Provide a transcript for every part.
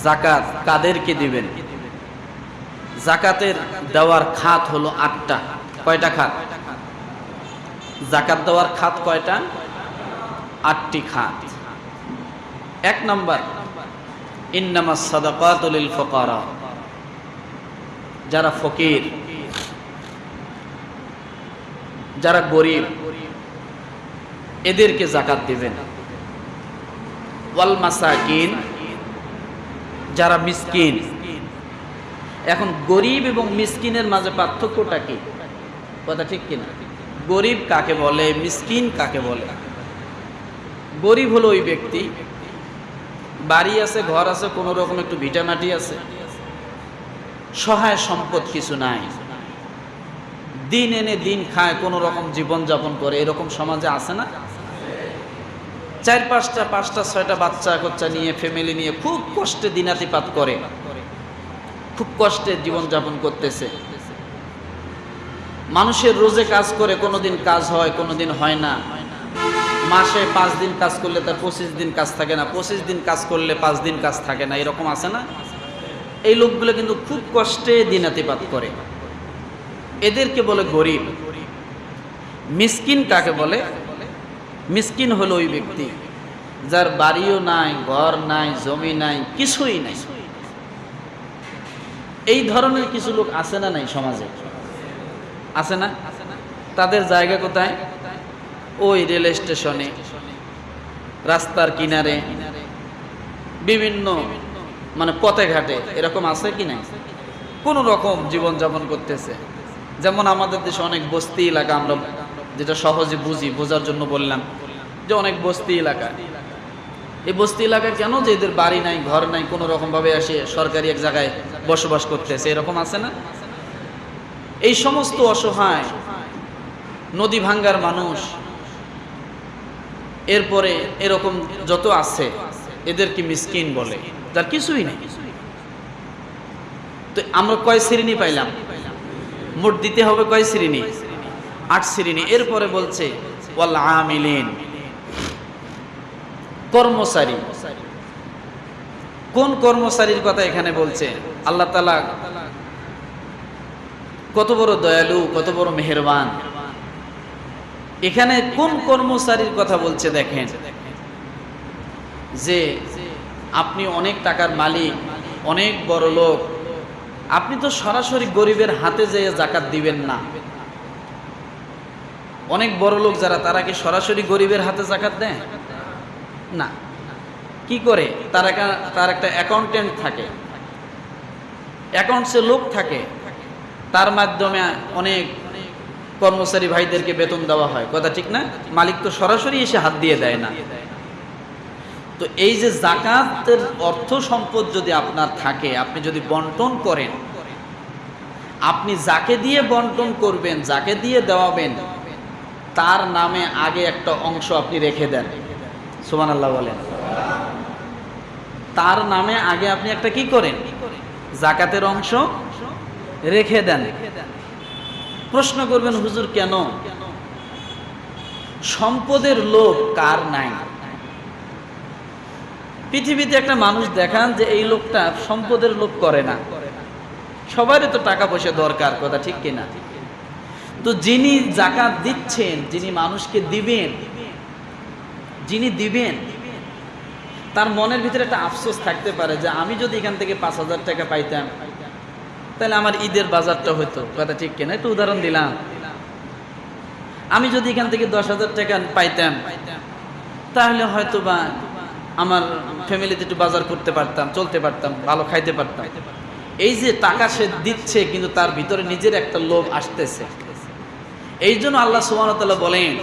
যাকাত কাদেরকে দিবেন? যাকাতের দেওয়ার খাত হলো ৮টা। কয়টা খাত? যাকাত দেওয়ার খাত কয়টা? ৮টি খাত। ১ নাম্বার, ইন্নামাস সাদাকাতু লিল ফুকারা, যারা ফকির, যারা গরিব, এদেরকে যাকাত দিবেন। ওয়াল মাসাকিন, যারা মিসকিন। এখন গরিব এবং মিসকিনের মাঝে পার্থক্যটা কি? কথা ঠিক কিনা? গরিব কাকে বলে, মিসকিন কাকে বলে? গরিব হলো ওই ব্যক্তি, বাড়ি আছে, ঘর আছে, কোনো রকম একটু ভিটামাটি আছে, সহায় সম্পদ কিছু নাই, দিন এনে দিন খায়, কোনো রকম জীবন যাপন করে, এরকম সমাজে আছে না? 4-5টা 5টা 6টা বাচ্চা কাচ্চা নিয়ে, ফ্যামিলি নিয়ে খুব কষ্টে দিনাতিপাত করে, খুব কষ্টে জীবন যাপন করতেছে। মানুষের রোজে কাজ করে, কোনোদিন কাজ হয়, কোনোদিন হয় না। মাসে 5 দিন কাজ করলে তার 25 দিন কাজ থাকে না, 25 দিন কাজ করলে 5 দিন কাজ থাকে না, এরকম আছে না? এই লোকগুলো কিন্তু খুব কষ্টে দিনাতিপাত করে, এদেরকে বলে গরিব। মিসকিন কাকে বলে? মিসকিন হলো ওই ব্যক্তি যার বাড়িও নাই, ঘর নাই, জমি নাই, কিছুই নাই। এই ধরনের কিছু লোক আছে না নাই সমাজে? আছে না? তাদের জায়গা কোথায়? ওই রেল স্টেশনে, রাস্তার কিনারে, বিভিন্ন পথে ঘাটে, এরকম আছে কি নাই? কোন রকম জীবন যাপন করতেছে। যেমন আমাদের দেশে অনেক বস্তি এলাকা, আমরা যেটা সহজে বুঝি, বোঝার জন্য বললাম যে অনেক বস্তি এলাকা। এই বস্তি এলাকায় কেন? যে এদের বাড়ি নাই, ঘর নাই, কোনো রকম ভাবে এসে সরকারি এক জায়গায় বসবাস করতেছে, এরকম আছে না? এই সমস্ত অসহায়, নদী ভাঙ্গার মানুষ, এরপরে এরকম যত আছে, এদেরকে মিসকিন বলে, যার কিছুই নেই। তো আমরা কয় শ্রেণী পাইলাম? মোট দিতে হবে কয় শ্রেণী? 8 শ্রেণী। এরপরে বলছে ওয়াল আমিলিন, কর্মচারী। কোন কর্মচারীর কথা এখানে বলছে? আল্লাহ তাআলা কত বড় দয়ালু, কত বড় মেহেরবান। এখানে কোন কর্মচারীর কথা বলছে দেখেন, যে আপনি অনেক টাকার মালিক, অনেক বড় লোক, আপনি তো সরাসরি গরিবের হাতে যেয়ে যাকাত দিবেন না। অনেক বড় লোক যারা, তারা কি সরাসরি গরিবের হাতে যাকাত দেয় না? কি করে? তার একটা অ্যাকাউন্টেন্ট থাকে, অ্যাকাউন্টসে লোক থাকে, তার মাধ্যমে অনেক কর্মচারী ভাইদেরকে বেতন দেওয়া হয়। কথা ঠিক না? মালিক তো সরাসরি এসে হাত দিয়ে দেয় না। তো এই যে যাকাতের অর্থ সম্পদ যদি আপনার থাকে, আপনি যদি বন্টন করেন, আপনি যাকে দিয়ে বন্টন করবেন, যাকে দিয়ে দেওয়াবেন, তার নামে আগে একটা অংশ আপনি রেখে দেন। সুবহানাল্লাহ বলেন। তার নামে আগে আপনি একটা কি করেন? যাকাতের অংশ রেখে দেন। প্রশ্ন করবেন, হুজুর কেন? সম্পদের লোভ কার নাই? পৃথিবীতে একটা মানুষ দেখান যে এই লোকটা সম্পদের লোভ করে না। সবারই তো টাকা পয়সা দরকার, কথা ঠিক কিনা? তো যিনি যাকাত দিচ্ছেন, যিনি মানুষকে দিবেন, যিনি দিবেন, তার মনের ভিতরে একটা আফসোস থাকতে পারে যে আমি যদি এখান থেকে 5,000 টাকা পাইতাম, তাহলে আমার ঈদের বাজারটা হতো। কথা ঠিক কিনা? একটু উদাহরণ দিলাম। আমি যদি এখান থেকে 10,000 টাকা পাইতাম, তাহলে হয়তো বা আমার ফ্যামিলিতে একটু বাজার করতে পারতাম, চলতে পারতাম, ভালো খাইতে পারতাম। এই যে টাকা সে দিচ্ছে, কিন্তু তার ভিতরে নিজের একটা লোভ আসতেছে। এই জন্য আল্লাহ সুবহানাহু ওয়া তাআলা বলেন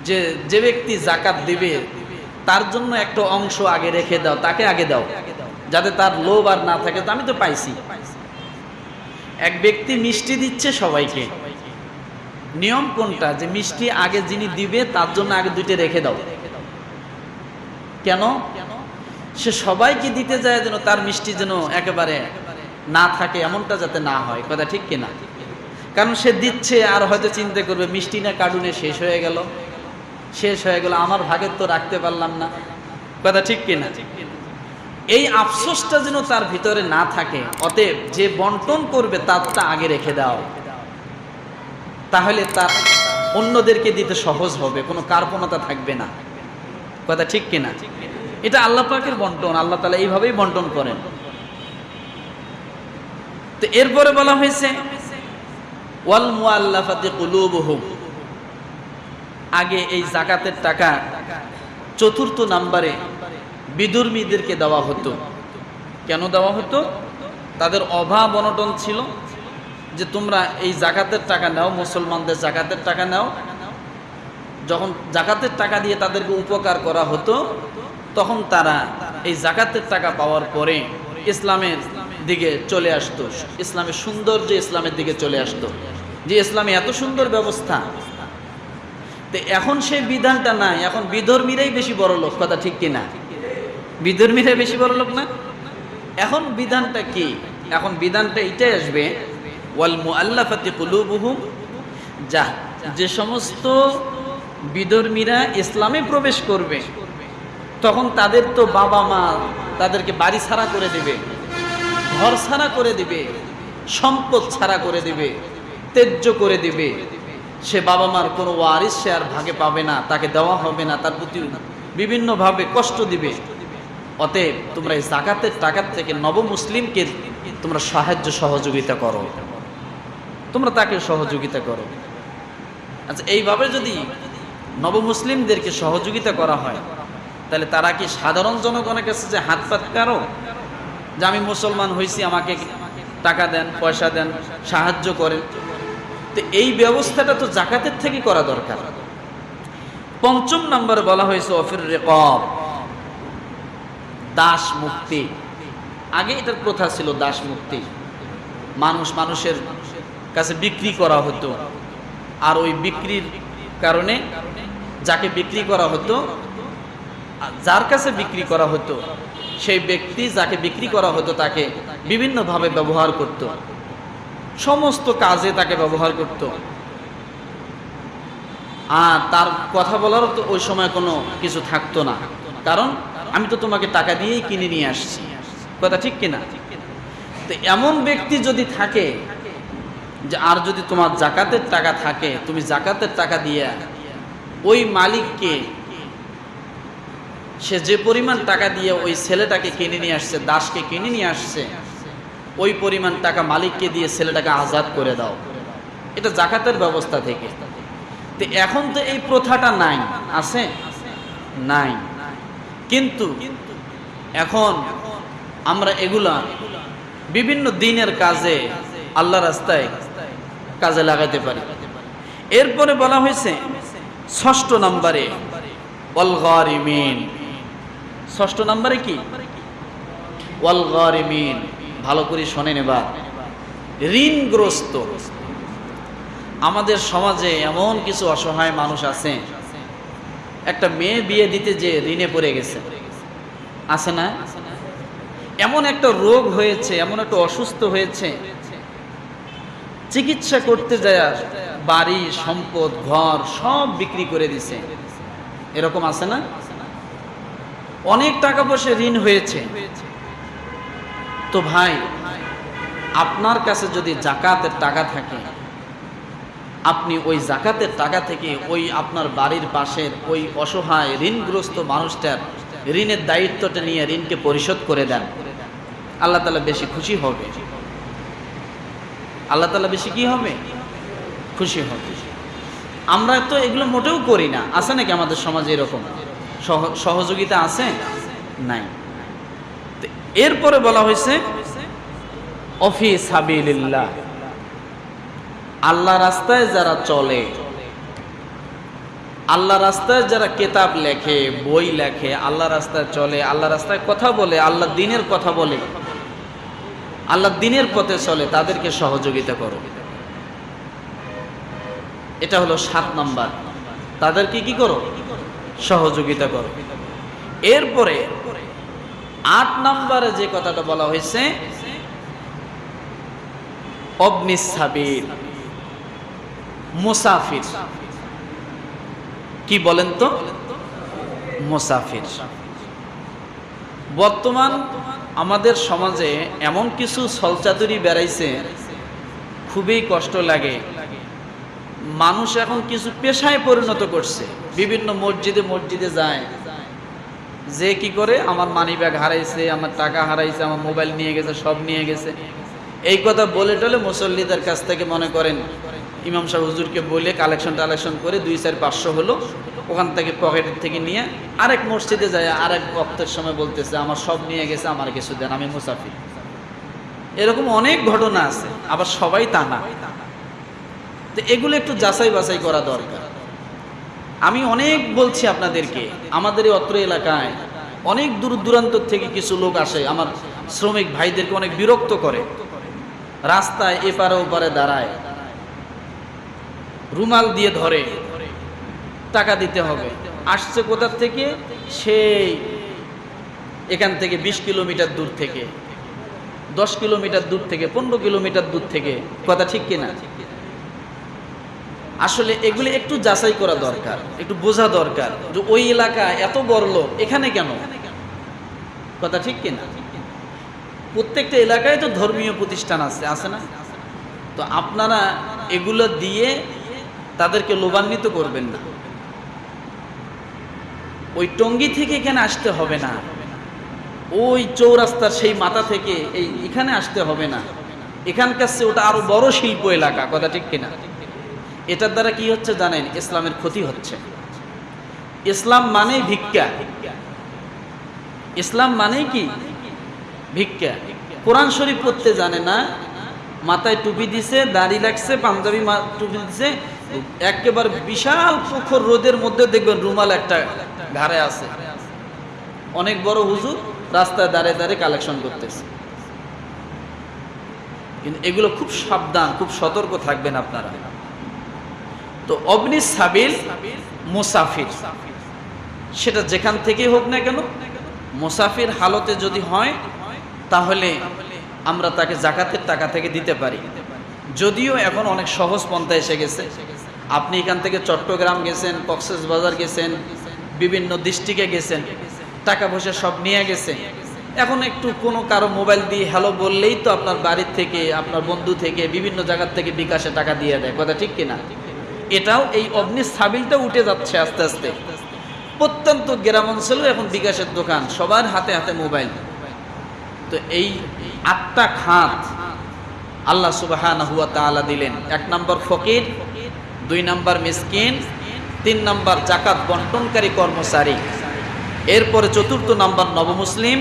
যে যে ব্যক্তি যাকাত দিবে, তার জন্য একটা অংশ আগে রেখে দাও, তাকে আগে দাও, যাতে তার লোভ আর না থাকে। তো আমি তো পাইছি। এক ব্যক্তি মিষ্টি দিচ্ছে সবাইকে, নিয়ম কোনটা? যে মিষ্টি আগে যিনি দিবে তার জন্য আগে 2টা রেখে দাও। কেন? সে সবাইকে দিতে যায় যেন তার মিষ্টি যেন একেবারে না থাকে, এমনটা যাতে না হয়। কথা ঠিক কিনা? কারণ সে দিচ্ছে, আর হয়তো চিন্তা করবে মিষ্টি না কার্টুনে শেষ হয়ে গেল, আমার ভাগের তো রাখতে পারলাম না। কথা ঠিক কিনা? এই আফসোসটা যেন তার ভিতরে না থাকে। অতএব যে বন্টন করবে তারটা আগে রেখে দাও, তাহলে তার অন্যদেরকে দিতে সহজ হবে, কোনো কার্পণতা থাকবে না। কথা ঠিক কিনা? এটা আল্লাহ পাকের বন্টন, আল্লাহ তাআলা এইভাবেই বন্টন করেন। তো এরপরে বলা হয়েছে ওয়াল মুআল্লাফাতি কুলুবুহুম, আগে এই যাকাতের টাকা ৪র্থ নম্বরে বিধর্মীদেরকে দেওয়া হতো। কেন দেওয়া হতো? তাদের অভাব অনটন ছিল, যে তোমরা এই যাকাতের টাকা নাও, মুসলমানদের যাকাতের টাকা নাও। যখন যাকাতের টাকা দিয়ে তাদেরকে উপকার করা হতো, তখন তারা এই যাকাতের টাকা পাওয়ার পরে ইসলামের দিকে চলে আসতো, ইসলামের সৌন্দর্য ইসলামের দিকে চলে আসতো, যে ইসলামে এত সুন্দর ব্যবস্থা। তো এখন সেই বিধানটা নাই, এখন বিধর্মীরাই বেশি বড় লোক। কথা ঠিক কিনা? বিধর্মীরাই বেশি বড় লোক না? এখন বিধানটা কি? এখন বিধানটা এটাই আসবে, ওয়াল মুআল্লাফাতি কুলুবুহুম, যে সমস্ত বিধর্মীরা ইসলামে প্রবেশ করবে, তখন তাদের তো বাবা মা তাদেরকে বাড়ি ছাড়া করে দিবে, ঘর ছাড়া করে দিবে, সম্পদ ছাড়া করে দিবে, ত্যায্য করে দিবে। সে বাবা মার কোনো ওয়ারিস সে আর ভাগে পাবে না, তাকে দেওয়া হবে না, তার প্রতি বিভিন্নভাবে কষ্ট দিবে। অতএব তোমরা এই যাকাতের টাকার থেকে নবমুসলিমকে তোমরা সাহায্য সহযোগিতা করো, তোমরা তাকে সহযোগিতা করো। আচ্ছা, এইভাবে যদি নবমুসলিমদেরকে সহযোগিতা করা হয়, তাহলে তারা কি সাধারণ জনগণের কাছে যে হাত পাতকারো, যে আমি মুসলমান হয়েছি, আমাকে টাকা দেন, পয়সা দেন, সাহায্য করেন? তো এই ব্যবস্থাটা তো যাকাতের থেকে করা দরকার। ৫ম নম্বরে বলা হয়েছে ওয়াফির রিকাব, দাস মুক্তি। আগে এটার প্রথা ছিল দাস মুক্তি, মানুষের কাছে বিক্রি করা হতো, আর ওই বিক্রির কারণে যাকে বিক্রি করা হতো, যার কাছে বিক্রি করা হতো, সেই ব্যক্তি যাকে বিক্রি করা হতো তাকে বিভিন্নভাবে ব্যবহার করত, সমস্ত কাজে তাকে ব্যবহার করত। আর তার কথা বলারও তো ওই সময় কোনো কিছু থাকতো না, কারণ আমি তো তোমাকে টাকা দিয়েই কিনে নিয়ে আসছি। কথা ঠিক কিনা? তো এমন ব্যক্তি যদি থাকে, যে আর যদি তোমার যাকাতের টাকা থাকে, তুমি যাকাতের টাকা দিয়ে ওই মালিককে, সে যে পরিমাণ টাকা দিয়ে ওই ছেলেটাকে কিনে নিয়ে আসছে, দাসকে কিনে নিয়ে আসছে, ওই পরিমাণ টাকা মালিককে দিয়ে ছেলেটাকে আজাদ করে দাও। এটা যাকাতের ব্যবস্থা থেকে। তো এখন তো এই প্রথাটা নাই, আছে? নাই। কিন্তু এখন আমরা এগুলা বিভিন্ন দিনের কাজে, আল্লাহ রাস্তায় কাজে লাগাতে পারি। এরপরে বলা হয়েছে ৬ষ্ঠ নম্বরে ওয়াল গারিমিন। ৬ষ্ঠ নম্বরে কি? ওয়াল গারিমিন। ভালো করে শোনেন এবার। ঋণগ্রস্ত। আমাদের সমাজে এমন কিছু অসহায় মানুষ আছে, একটা মেয়ে বিয়ে দিতে যে ঋণে পড়ে গেছে, আছে না? এমন একটা রোগ হয়েছে, এমন একটা অসুস্থ হয়েছে, চিকিৎসা করতে যায় বাড়ি, সম্পদ, ঘর সব বিক্রি করে দিছে। এরকম আছে না? অনেক টাকা পয়সা ঋণ হয়েছে। তো ভাই, আপনার কাছে যদি যাকাতের টাকা থাকে, আপনি ওই যাকাতের টাকা থেকে ওই আপনার বাড়ির পাশের ওই অসহায় ঋণগ্রস্ত মানুষটার ঋণের দায়িত্বটা নিয়ে ঋণকে পরিশোধ করে দেন। আল্লাহ তাআলা বেশি খুশি হবে। আল্লাহ তাআলা বেশি কি হবে? খুশি হবে। আমরা তো এগুলো মোটেও করি না। আছে নাকি আমাদের সমাজে এরকম সহযোগিতা? আছে? নাই। এরপরে বলা হয়েছে অফি সাবিলিল্লাহ, আল্লাহ রাস্তায় যারা চলে, আল্লাহ রাস্তায় যারা কিতাব লেখে, বই লেখে, আল্লাহ রাস্তায় চলে, আল্লাহ রাস্তায় কথা বলে, আল্লাহ দ্বীনের কথা বলে, আল্লাহ দ্বীনের পথে চলে, তাদেরকে সহযোগিতা করো। এটা হলো ৭ নাম্বার। তাদেরকে কি করো? সহযোগিতা করো। এরপরে ৮ নাম্বারে যে কথাটা বলা হয়েছে অবনিস সাবিল, মুসাফির। কি বলেন তো? মুসাফির। বর্তমান আমাদের সমাজে এমন কিছু ছলচাতুরি বেড়াইছে, খুবই কষ্ট লাগে। মানুষ এখন কিছু পেশায় পরিণত করছে, বিভিন্ন মসজিদে মসজিদে যায়, যে কি করে আমার মানি ব্যাগ হারাইছে, আমার টাকা হারাইছে, আমার মোবাইল নিয়ে গেছে, সব নিয়ে গেছে, এই কথা বলে টলে মুসল্লিদের কাছ থেকে মনে করেন ইমাম সাহেব হুজুরকে বলে কালেকশন করে 2-4-500 হলো, ওখান থেকে পকেটের থেকে নিয়ে আরেক মসজিদে যায়, আরেক বক্তের সময় বলতেছে আমার সব নিয়ে গেছে, আমার কিছু দেন, আমি মুসাফির। এরকম অনেক ঘটনা আছে, আবার সবাই তা না। তো এগুলো একটু যাচাই বাছাই করা দরকার। আমি অনেক বলছি আপনাদেরকে, আমাদের এই অত্র এলাকায় অনেক দূর দূরান্ত থেকে কিছু লোক আসে, আমার শ্রমিক ভাইদেরকে অনেক বিরক্ত করে, রাস্তায় এপারে ওপারে দাঁড়ায়, রুমাল দিয়ে ধরে, টাকা দিতে হবে। আসছে কোথা থেকে? সেই এখান থেকে 20 কিলোমিটার দূর থেকে, 10 কিলোমিটার দূর থেকে, 15 কিলোমিটার দূর থেকে, কথা ঠিক কিনা? আসলে এগুলি একটু যাচাই করা দরকার, একটু বোঝা দরকার যে ওই এলাকা এত বড় লোক, এখানে কেন, কথা ঠিক কিনা? প্রত্যেকটা এলাকায় তো ধর্মীয় প্রতিষ্ঠান আছে না? তো আপনারা এগুলো দিয়ে তাদেরকে লোভান্বিত করবেন না। ওই টঙ্গী থেকে এখানে আসতে হবে না, ওই চৌরাস্তার সেই মাথা থেকে এখানে আসতে হবে না, এখানকার চেয়ে ওটা আরো বড় শিল্প এলাকা, কথা ঠিক কিনা? এটার দ্বারা কি হচ্ছে জানেন? ইসলামের ক্ষতি হচ্ছে। ইসলাম মানেই ভিক্ষা, ইসলাম মানেই কি? ভিক্ষা। কোরআন শরীফ পড়তে জানে না, মাথায় টুপি দিছে, দাড়ি লাগছে, পাঞ্জাবি টুপি দিছে, একেবারে বিশাল প্রখর রোদের মধ্যে দেখবেন রুমাল একটা ঘাড়ে আছে, অনেক বড় হুজুর রাস্তায় দাঁড়িয়ে দাঁড়িয়ে কালেকশন করতেছে। কিন্তু এগুলো খুব সাবধান, খুব সতর্ক থাকবেন আপনারা। তো অবনি সাবিল মুসাফির, সেটা যেখান থেকেই হোক না কেন, মুসাফির হালতে যদি হয় তাহলে আমরা তাকে যাকাতের টাকা থেকে দিতে পারি। যদিও এখন অনেক সহজ পন্থা এসে গেছে, আপনি এখান থেকে চট্টগ্রাম গেছেন, কক্সবাজার গেছেন, বিভিন্ন ডিস্ট্রিক্টে গেছেন, টাকা পয়সা সব নিয়ে গেছে, এখন একটু কোনো কারো মোবাইল দিয়ে হ্যালো বললেই তো আপনার বাড়ির থেকে, আপনার বন্ধু থেকে, বিভিন্ন জায়গার থেকে বিকাশে টাকা দিয়ে দেয়, কথা ঠিক কিনা? এটাও এই অবনি সাবিলটা উঠে যাচ্ছে আস্তে আস্তে। প্রত্যন্ত গ্রাম অঞ্চলেও এখন বিকাশের দোকান, সবার হাতে হাতে মোবাইল। তো এই 8টা খাত আল্লাহ সুবহানাহু ওয়া তাআলা দিলেন। 1 নম্বর ফকির, 2 নম্বর মিসকিন, 3 নম্বর যাকাত বন্টনকারী কর্মচারী, এরপরে 4র্থ নম্বর নবমুসলিম,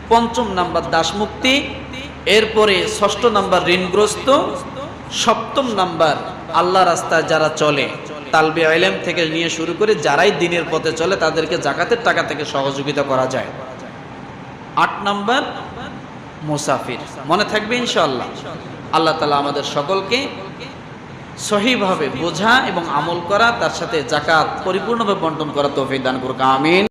5ম নম্বর দাসমুক্তি, এরপরে 6ষ্ঠ নম্বর ঋণগ্রস্ত, 7ম নম্বর আল্লাহ রাস্তায় যারা চলে, তালবে ইলম থেকে নিয়ে শুরু করে যারাই দ্বীনের পথে চলে তাদেরকে যাকাতের টাকা থেকে সহযোগিতা করা যায়। 8 নম্বর মুসাফির। মনে থাকবে ইনশাআল্লাহ। আল্লাহ তাআলা আমাদের সকলকে সহিভাবে বোঝা এবং আমল করা, তার সাথে যাকাত পরিপূর্ণভাবে বন্টন করা তৌফিক দান করুক, আমিন।